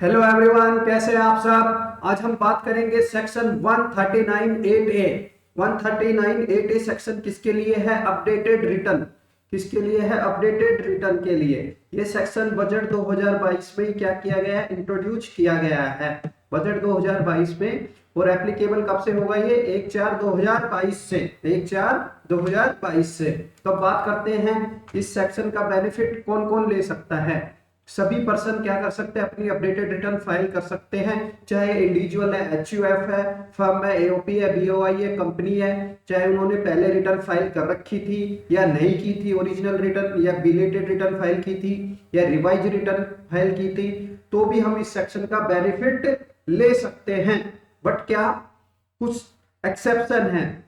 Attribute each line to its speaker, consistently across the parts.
Speaker 1: Hello everyone, कैसे हैं आप सब। आज हम बात करेंगे सेक्शन 139(8)A। 139(8)A सेक्शन किसके लिए है? Updated return. किसके लिए है? अपडेटेड रिटर्न के लिए। ये सेक्शन बजट 2022 में क्या किया गया है? इंट्रोड्यूस किया गया है बजट 2022 में। और एप्लीकेबल कब से होगा? ये 1/4/2022 से। 1/4/2022 से। तो अब बात करते हैं इस सेक्शन का बेनिफिट कौन कौन ले सकता है। सभी पर्सन क्या कर सकते हैं? अपनी अपडेटेड रिटर्न फाइल कर सकते हैं, चाहे इंडिविजुअल है, एचयूएफ है, फर्म है, एओपी है, बीओआई है, कंपनी है, चाहे उन्होंने पहले रिटर्न फाइल कर रखी थी या नहीं की थी, ओरिजिनल रिटर्न या बिलेटेड रिटर्न फाइल की थी या रिवाइज रिटर्न फाइल की थी, तो भी हम इस सेक्शन का बेनिफिट ले सकते हैं। बट क्या कुछ एक्सेप्शन है?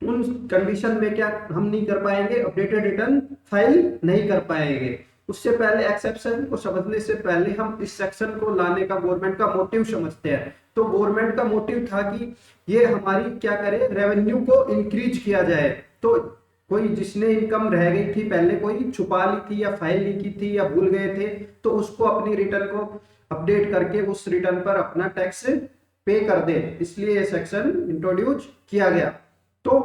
Speaker 1: उन कंडीशन में क्या हम नहीं कर पाएंगे? अपडेटेड रिटर्न फाइल नहीं कर पाएंगे। उससे पहले एक्सेप्शन को समझने से पहले हम इस सेक्शन को लाने का गवर्नमेंट का मोटिव समझते हैं। तो गवर्नमेंट का मोटिव था कि ये हमारी क्या करे, रेवेन्यू को इंक्रीज किया जाए। तो कोई जिसने इनकम रह गई थी पहले, कोई छुपा ली थी या फाइल नहीं की थी या भूल गए थे, तो उसको अपनी रिटर्न को अपडेट करके उस रिटर्न पर अपना टैक्स पे कर दे, इसलिए ये सेक्शन इंट्रोड्यूस किया गया। तो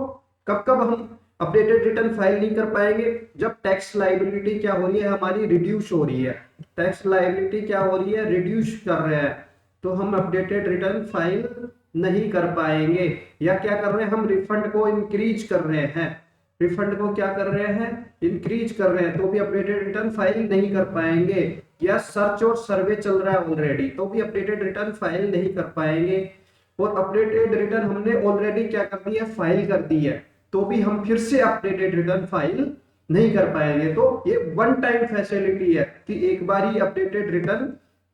Speaker 1: कब कब हम अपडेटेड रिटर्न फाइल नहीं कर पाएंगे? जब टैक्स लायबिलिटी क्या हो रही है, हमारी रिड्यूस हो रही है। टैक्स लायबिलिटी क्या हो रही है? रिड्यूस कर रहे हैं, तो हम अपडेटेड रिटर्न फाइल नहीं कर पाएंगे। या क्या कर रहे हैं? हम रिफंड को इंक्रीज कर रहे हैं। रिफंड को क्या कर रहे हैं? इंक्रीज कर रहे हैं, तो भी अपडेटेड रिटर्न फाइल नहीं कर पाएंगे। या सर्च और सर्वे चल रहा है ऑलरेडी, तो भी अपडेटेड रिटर्न फाइल नहीं कर पाएंगे। और अपडेटेड रिटर्न हमने ऑलरेडी क्या कर दी है? फाइल कर दी है, तो भी हम फिर से अपडेटेड रिटर्न फाइल नहीं कर पाएंगे। तो ये वन टाइम फैसिलिटी है कि एक बार ही अपडेटेड रिटर्न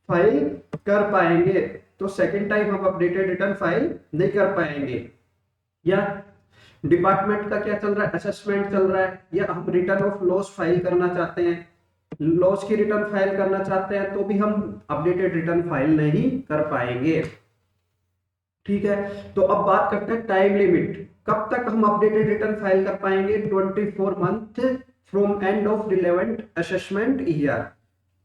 Speaker 1: फाइल कर पाएंगे, तो सेकंड टाइम हम अपडेटेड रिटर्न फाइल नहीं कर पाएंगे। या डिपार्टमेंट का क्या चल रहा है? असेसमेंट चल रहा है, या हम रिटर्न ऑफ लॉस फाइल करना चाहते हैं, लॉस की रिटर्न फाइल करना चाहते हैं, तो भी हम अपडेटेड रिटर्न फाइल नहीं कर पाएंगे। ठीक है, तो अब बात करते हैं टाइम लिमिट। कब तक हम अपडेटेड रिटर्न फाइल कर पाएंगे? 24 month from end of relevant assessment year.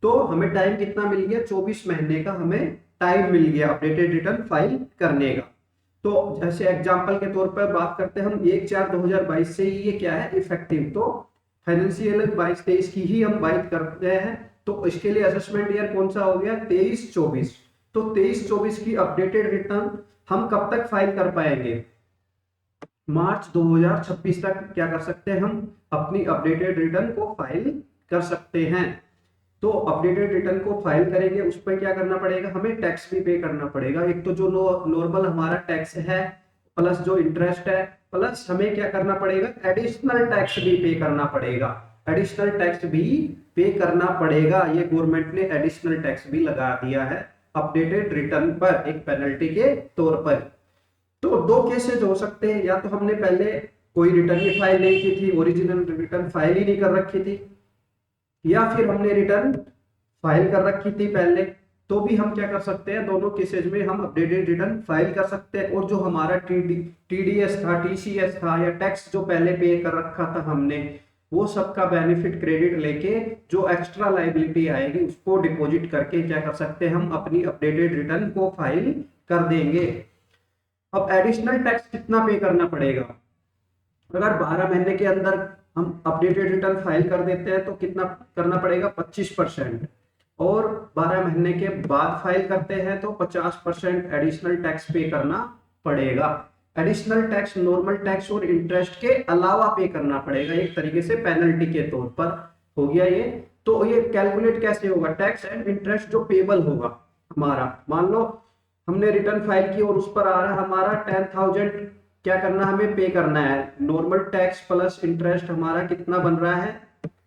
Speaker 1: तो हमें टाइम कितना मिल गया? 24 महीने का हमें टाइम मिल गया अपडेटेड रिटर्न फाइल करने का। तो जैसे एग्जांपल के तौर पर बात करते हैं हम, 1/4/2022 से ही ये क्या है? इफेक्टिव। तो फाइनेंशियल 22-23 की ही हम बात कर रहे हैं, तो इसके लिए असेसमेंट ईयर कौन सा हो गया? 23-24। तो 23-24 की अपडेटेड रिटर्न हम कब तक फाइल कर पाएंगे? मार्च 2026 तक क्या कर सकते हैं? हम अपनी अपडेटेड रिटर्न को फाइल कर सकते हैं। तो अपडेटेड रिटर्न को फाइल करेंगे, उस पर क्या करना पड़ेगा? हमें टैक्स भी पे करना पड़ेगा। एक तो जो नॉर्मल हमारा टैक्स है, प्लस जो इंटरेस्ट है, प्लस हमें क्या करना पड़ेगा? एडिशनल टैक्स भी पे करना पड़ेगा। एडिशनल टैक्स भी पे करना पड़ेगा। ये गवर्नमेंट ने एडिशनल टैक्स भी लगा दिया है अपडेटेड रिटर्न पर, एक पेनल्टी के तौर पर। तो दो केसेस हो सकते हैं, या तो हमने पहले कोई रिटर्न ही फाइल नहीं की थी, ओरिजिनल रिटर्न फाइल ही नहीं कर रखी थी, या फिर हमने रिटर्न फाइल कर रखी थी पहले, तो भी हम क्या कर सकते हैं? दोनों केसेस में हम अपडेटेड रिटर्न फाइल कर सकते हैं। और जो हमारा टीडीएस था, टीसीएस था, या टैक्स जो पहले पे कर रखा था हमने, वो सबका बेनिफिट क्रेडिट लेके जो एक्स्ट्रा लायबिलिटी आएगी उसको डिपॉजिट करके क्या कर सकते हैं? हम अपनी अपडेटेड रिटर्न को फाइल कर देंगे। अब एडिशनल टैक्स कितना पे करना पड़ेगा? अगर 12 महीने के अंदर हम अपडेटेड रिटर्न फाइल कर देते हैं तो कितना करना पड़ेगा? 25%। और 12 महीने के बाद फाइल करते हैं तो 50% एडिशनल टैक्स पे करना पड़ेगा। एडिशनल टैक्स नॉर्मल टैक्स और इंटरेस्ट के अलावा पे करना पड़ेगा, एक तरीके से पेनल्टी के तौर पर हो गया ये। तो ये कैलकुलेट कैसे होगा? टैक्स एंड इंटरेस्ट जो पेबल होगा हमारा, मान लो हमने रिटर्न फाइल की और उस पर आ रहा है हमारा 10,000, क्या करना? हमें पे करना है। नॉर्मल टैक्स प्लस इंटरेस्ट हमारा कितना बन रहा है?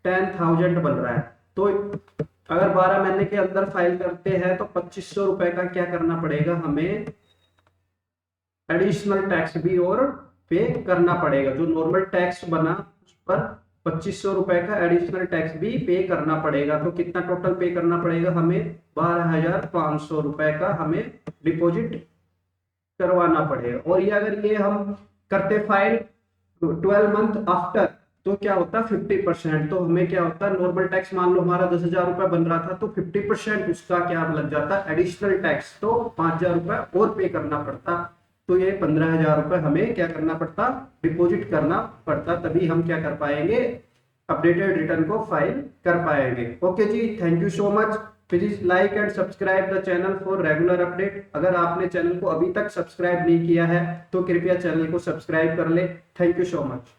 Speaker 1: 10,000 बन रहा है। तो अगर 12 महीने के अंदर फाइल करते हैं तो 2500 रुपए का क्या करना पड़ेगा? हमें एडिशनल टैक्स भी और पे करना पड़ेगा। जो नॉर्मल टैक्स बना उस पर 2500 रुपए का एडिशनल टैक्स भी पे करना पड़ेगा। तो कितना टोटल पे करना पड़ेगा? हमें 12,500 रुपए का हमें डिपॉजिट करवाना पड़ेगा। और ये अगर ये हम करते फाइल 12 मंथ आफ्टर, तो क्या होता 50%। तो हमें क्या होता नॉर्मल टैक्स, मान लो हमारा 10,000 रुपए बन रहा था, तो 50% उसका क्या लग जाता एडिशनल टैक्स, तो 5,000 रुपए और पे करना पड़ता। तो ये 15,000 रुपए हमें क्या करना पड़ता, डिपॉजिट करना पड़ता, तभी हम क्या कर पाएंगे, अपडेटेड रिटर्न को फाइल कर पाएंगे। ओके जी, thank you so much. Please like and subscribe the channel for regular update. अगर आपने चैनल को अभी तक सब्सक्राइब नहीं किया है तो कृपया चैनल को सब्सक्राइब कर ले। Thank you so much.